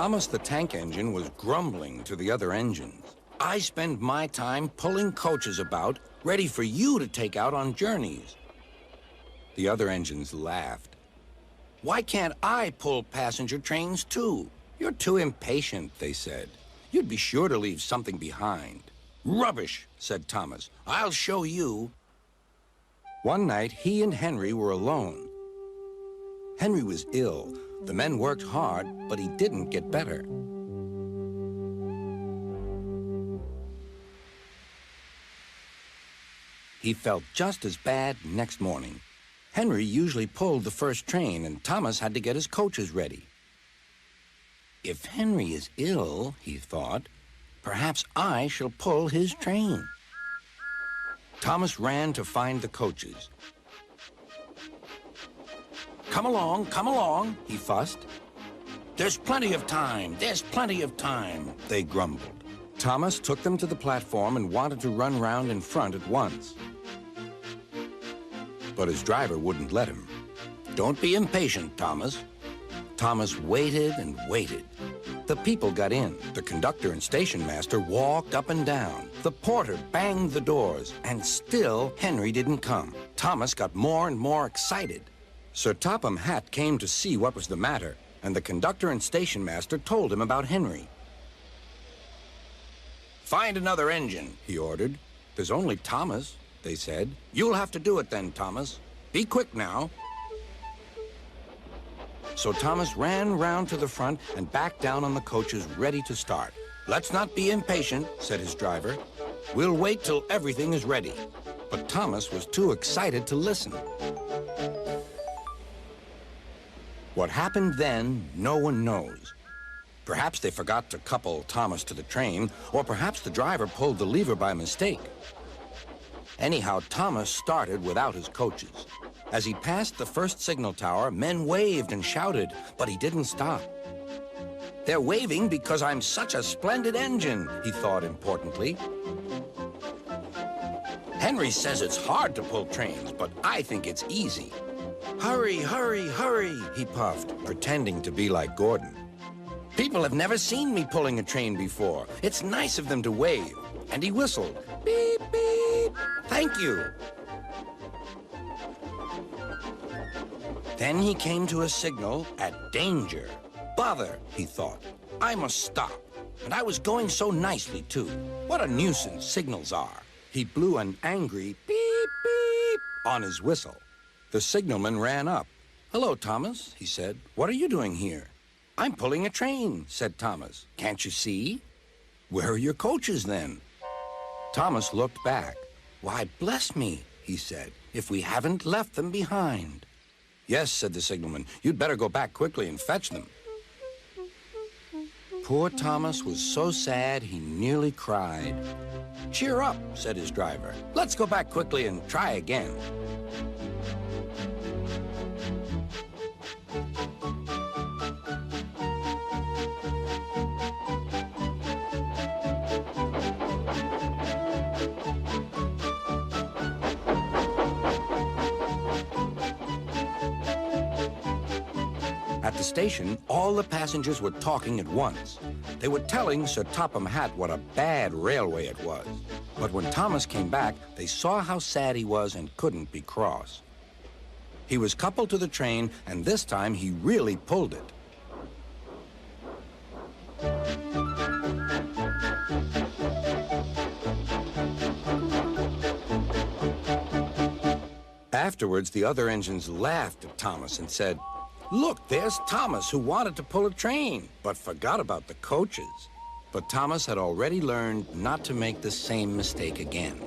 Thomas the tank engine was grumbling to the other engines. I spend my time pulling coaches about, ready for you to take out on journeys. The other engines laughed. Why can't I pull passenger trains too? You're too impatient, they said. You'd be sure to leave something behind. Rubbish, said Thomas. I'll show you. One night, he and Henry were alone. Henry was ill. The men worked hard, but he didn't get better. He felt just as bad next morning. Henry usually pulled the first train, and Thomas had to get his coaches ready. If Henry is ill, he thought, perhaps I shall pull his train. Thomas ran to find the coaches. Come along, he fussed. There's plenty of time, they grumbled. Thomas took them to the platform and wanted to run round in front at once. But his driver wouldn't let him. Don't be impatient, Thomas. Thomas waited and waited. The people got in. The conductor and station master walked up and down. The porter banged the doors, and still Henry didn't come. Thomas got more and more excited. Sir Topham Hatt came to see what was the matter, and the conductor and station master told him about Henry. Find another engine, he ordered. There's only Thomas, they said. You'll have to do it then, Thomas. Be quick now. So Thomas ran round to the front and back down on the coaches, ready to start. Let's not be impatient, said his driver. We'll wait till everything is ready. But Thomas was too excited to listen. What happened then, no one knows. Perhaps they forgot to couple Thomas to the train, or perhaps the driver pulled the lever by mistake. Anyhow, Thomas started without his coaches. As he passed the first signal tower, men waved and shouted, but he didn't stop. They're waving because I'm such a splendid engine, he thought importantly. Henry says it's hard to pull trains, but I think it's easy. Hurry, hurry, hurry, he puffed, pretending to be like Gordon. People have never seen me pulling a train before. It's nice of them to wave. And he whistled. Beep, beep. Thank you. Then he came to a signal at danger. Bother, he thought. I must stop. And I was going so nicely, too. What a nuisance signals are. He blew an angry beep, beep on his whistle. The signalman ran up. Hello, Thomas, he said. What are you doing here? I'm pulling a train, said Thomas. Can't you see? Where are your coaches, then? Thomas looked back. Why, bless me, he said, if we haven't left them behind. Yes, said the signalman. You'd better go back quickly and fetch them. Poor Thomas was so sad he nearly cried. Cheer up, said his driver. Let's go back quickly and try again. At the station, all the passengers were talking at once. They were telling Sir Topham Hatt what a bad railway it was. But when Thomas came back, they saw how sad he was and couldn't be cross. He was coupled to the train, and this time he really pulled it. Afterwards, the other engines laughed at Thomas and said, Look, there's Thomas, who wanted to pull a train, but forgot about the coaches. But Thomas had already learned not to make the same mistake again.